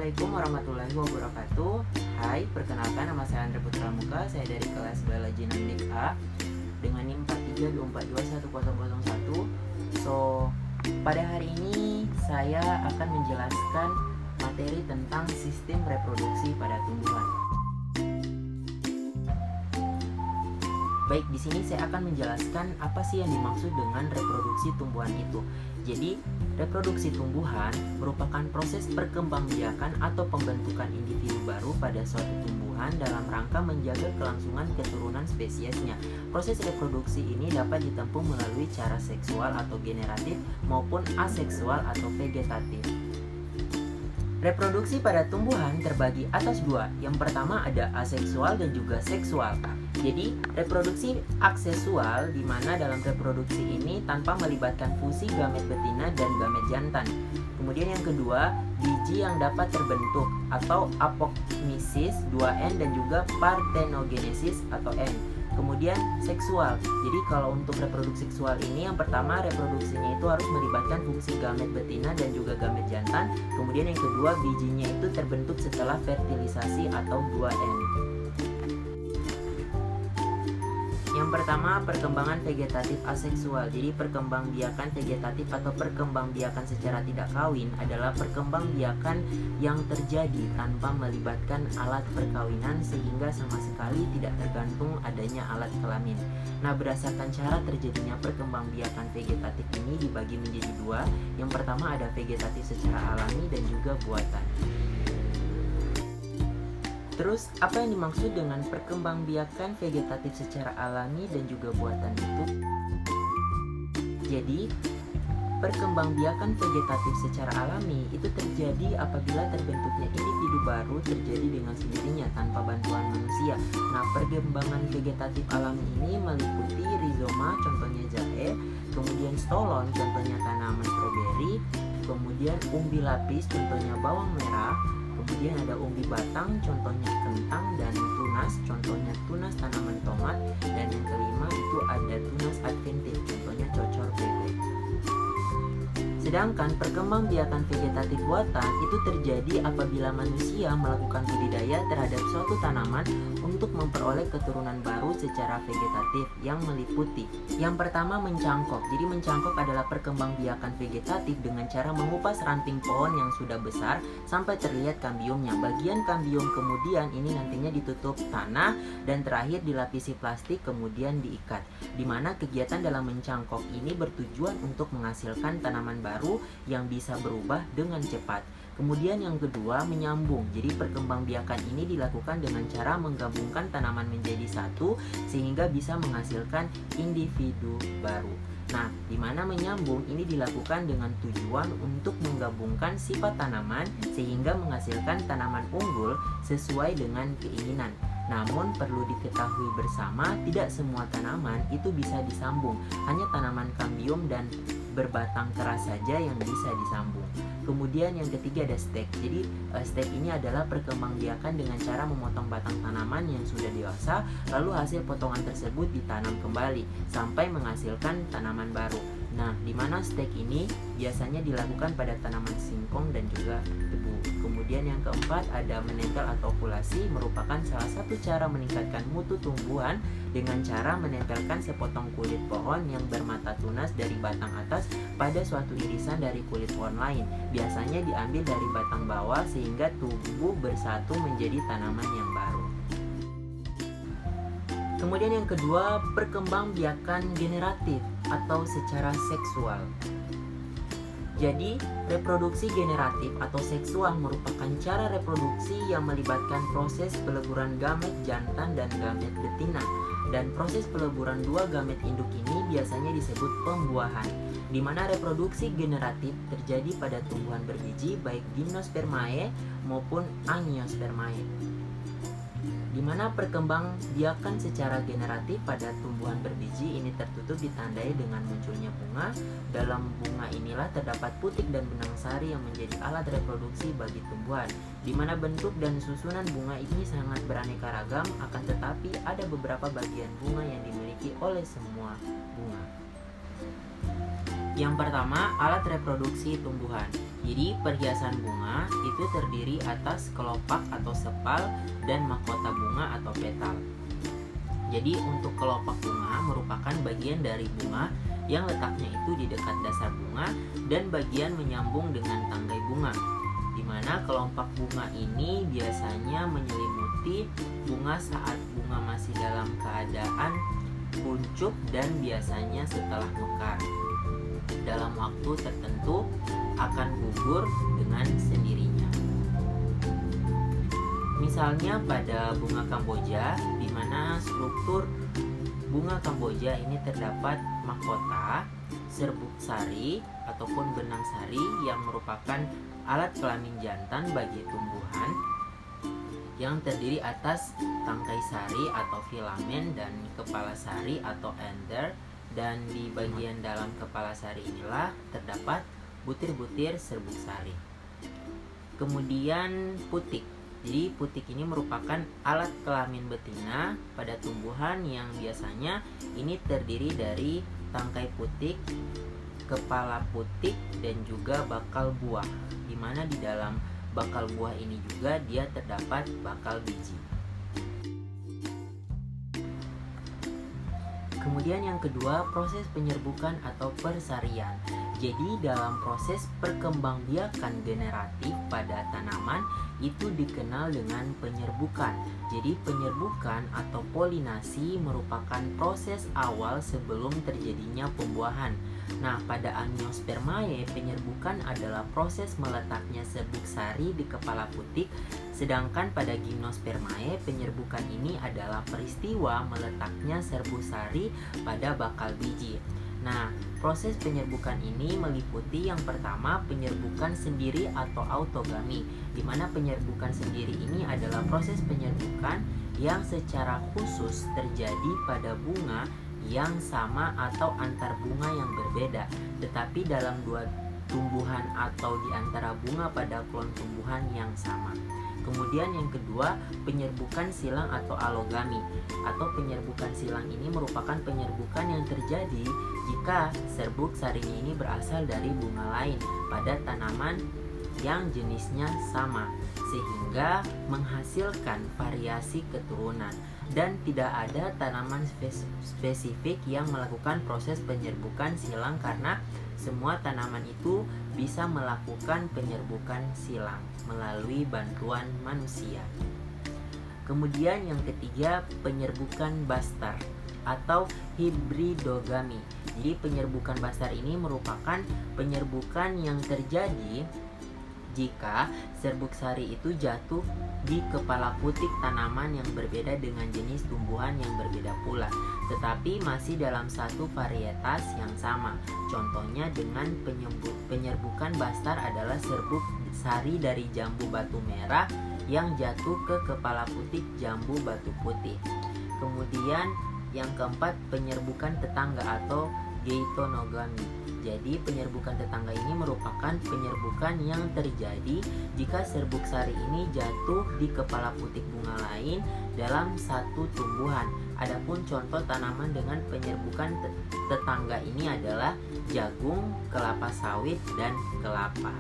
Assalamualaikum warahmatullahi wabarakatuh. Hai, perkenalkan nama saya Andre Putra Muka. Saya dari kelas Biologi 6 A dengan NIM 4324210001. Pada hari ini saya akan menjelaskan materi tentang sistem reproduksi pada tumbuhan. Baik, di sini saya akan menjelaskan apa sih yang dimaksud dengan reproduksi tumbuhan itu. Jadi, reproduksi tumbuhan merupakan proses perkembangbiakan atau pembentukan individu baru pada suatu tumbuhan dalam rangka menjaga kelangsungan keturunan spesiesnya. Proses reproduksi ini dapat ditempuh melalui cara seksual atau generatif maupun aseksual atau vegetatif. Reproduksi pada tumbuhan terbagi atas dua. Yang pertama ada aseksual dan juga seksual. Jadi, reproduksi aksesual di mana dalam reproduksi ini tanpa melibatkan fusi gamet betina dan gamet jantan. Kemudian yang kedua, biji yang dapat terbentuk atau apokmisis 2N dan juga partenogenesis atau N. Kemudian seksual. Jadi kalau untuk reproduksi seksual ini yang pertama reproduksinya itu harus melibatkan fungsi gamet betina dan juga gamet jantan. Kemudian yang kedua bijinya itu terbentuk setelah fertilisasi atau 2N. Yang pertama, perkembangan vegetatif aseksual. Jadi perkembangbiakan vegetatif atau perkembangbiakan secara tidak kawin adalah perkembangbiakan yang terjadi tanpa melibatkan alat perkawinan sehingga sama sekali tidak tergantung adanya alat kelamin. Nah, berdasarkan cara terjadinya perkembangbiakan vegetatif ini dibagi menjadi dua. Yang pertama ada vegetatif secara alami dan juga buatan. Terus, apa yang dimaksud dengan perkembangbiakan vegetatif secara alami dan juga buatan itu? Jadi, perkembangbiakan vegetatif secara alami itu terjadi apabila terbentuknya individu baru terjadi dengan sendirinya tanpa bantuan manusia. Nah, perkembangan vegetatif alami ini meliputi rizoma, contohnya jahe, kemudian stolon, contohnya tanaman stroberi, kemudian umbi lapis, contohnya bawang merah, kemudian ada umbi batang, contohnya kentang, dan tunas, contohnya tunas tanaman tomat, dan yang kelima itu ada tunas adventif, contohnya cocor bebek. Sedangkan perkembangbiakan vegetatif buatan itu terjadi apabila manusia melakukan budidaya terhadap suatu tanaman untuk memperoleh keturunan baru secara vegetatif yang meliputi. Yang pertama mencangkok. Jadi mencangkok adalah perkembangbiakan vegetatif dengan cara mengupas ranting pohon yang sudah besar sampai terlihat kambiumnya. Bagian kambium kemudian ini nantinya ditutup tanah dan terakhir dilapisi plastik kemudian diikat. Di mana kegiatan dalam mencangkok ini bertujuan untuk menghasilkan tanaman baru yang bisa berubah dengan cepat. Kemudian yang kedua menyambung. Jadi perkembangbiakan ini dilakukan dengan cara menggabungkan tanaman menjadi satu sehingga bisa menghasilkan individu baru. Nah, di mana menyambung ini dilakukan dengan tujuan untuk menggabungkan sifat tanaman sehingga menghasilkan tanaman unggul sesuai dengan keinginan. Namun perlu diketahui bersama, tidak semua tanaman itu bisa disambung. Hanya tanaman kambium dan berbatang keras saja yang bisa disambung. Kemudian yang ketiga ada stek. Jadi stek ini adalah perkembangbiakan dengan cara memotong batang tanaman yang sudah dewasa, lalu hasil potongan tersebut ditanam kembali sampai menghasilkan tanaman baru. Nah, di mana stek ini biasanya dilakukan pada tanaman singkong dan juga tebu. Kemudian yang keempat ada menempel atau okulasi, merupakan salah satu cara meningkatkan mutu tumbuhan dengan cara menempelkan sepotong kulit pohon yang bermata tunas dari batang atas pada suatu irisan dari kulit pohon lain. Biasanya diambil dari batang bawah sehingga tumbuh bersatu menjadi tanaman yang baru. Kemudian yang kedua, perkembangbiakan generatif atau secara seksual. Jadi, reproduksi generatif atau seksual merupakan cara reproduksi yang melibatkan proses peleburan gamet jantan dan gamet betina. Dan proses peleburan dua gamet induk ini biasanya disebut pembuahan, di mana reproduksi generatif terjadi pada tumbuhan berbiji baik Gymnospermae maupun Angiospermae. Di mana perkembangbiakan secara generatif pada tumbuhan berbiji ini tertutup ditandai dengan munculnya bunga. Dalam bunga inilah terdapat putik dan benang sari yang menjadi alat reproduksi bagi tumbuhan. Di mana bentuk dan susunan bunga ini sangat beraneka ragam, akan tetapi ada beberapa bagian bunga yang dimiliki oleh semua bunga. Yang pertama, alat reproduksi tumbuhan. Jadi perhiasan bunga itu terdiri atas kelopak atau sepal dan mahkota bunga atau petal. Jadi untuk kelopak bunga merupakan bagian dari bunga yang letaknya itu di dekat dasar bunga dan bagian menyambung dengan tangkai bunga, di mana kelopak bunga ini biasanya menyelimuti bunga saat bunga masih dalam keadaan kuncup dan biasanya setelah mekar. Dalam waktu tertentu akan gugur dengan sendirinya. Misalnya pada bunga Kamboja, di mana struktur bunga Kamboja ini terdapat mahkota, serbuk sari ataupun benang sari yang merupakan alat kelamin jantan bagi tumbuhan yang terdiri atas tangkai sari atau filamen dan kepala sari atau anther, dan di bagian dalam kepala sari inilah terdapat butir-butir serbuk sari. Kemudian putik. Jadi putik ini merupakan alat kelamin betina pada tumbuhan yang biasanya ini terdiri dari tangkai putik, kepala putik, dan juga bakal buah, di mana di dalam bakal buah ini juga dia terdapat bakal biji. Kemudian yang kedua, proses penyerbukan atau persarian. Jadi dalam proses perkembangbiakan generatif pada tanaman itu dikenal dengan penyerbukan. Jadi penyerbukan atau polinasi merupakan proses awal sebelum terjadinya pembuahan. Nah, pada Angiospermae penyerbukan adalah proses meletaknya serbuk sari di kepala putik, sedangkan pada Gymnospermae penyerbukan ini adalah peristiwa meletaknya serbuk sari pada bakal biji. Nah, proses penyerbukan ini meliputi yang pertama penyerbukan sendiri atau autogami, di mana penyerbukan sendiri ini adalah proses penyerbukan yang secara khusus terjadi pada bunga yang sama atau antar bunga yang berbeda, tetapi dalam dua tumbuhan atau di antara bunga pada klon tumbuhan yang sama. Kemudian yang kedua, penyerbukan silang atau alogami. Atau penyerbukan silang ini merupakan penyerbukan yang terjadi jika serbuk sarinya ini berasal dari bunga lain pada tanaman yang jenisnya sama, sehingga menghasilkan variasi keturunan. Dan tidak ada tanaman spesifik yang melakukan proses penyerbukan silang karena semua tanaman itu bisa melakukan penyerbukan silang melalui bantuan manusia. Kemudian yang ketiga, penyerbukan bastar atau hibridogami. Jadi penyerbukan bastar ini merupakan penyerbukan yang terjadi jika serbuk sari itu jatuh di kepala putik tanaman yang berbeda dengan jenis tumbuhan yang berbeda pula, tetapi masih dalam satu varietas yang sama. Contohnya dengan penyerbukan bastar adalah serbuk sari dari jambu batu merah yang jatuh ke kepala putik jambu batu putih. Kemudian yang keempat, penyerbukan tetangga atau geitonogami. Jadi penyerbukan tetangga ini merupakan penyerbukan yang terjadi jika serbuk sari ini jatuh di kepala putik bunga lain dalam satu tumbuhan. Adapun contoh tanaman dengan penyerbukan tetangga ini adalah jagung, kelapa sawit, dan kelapa.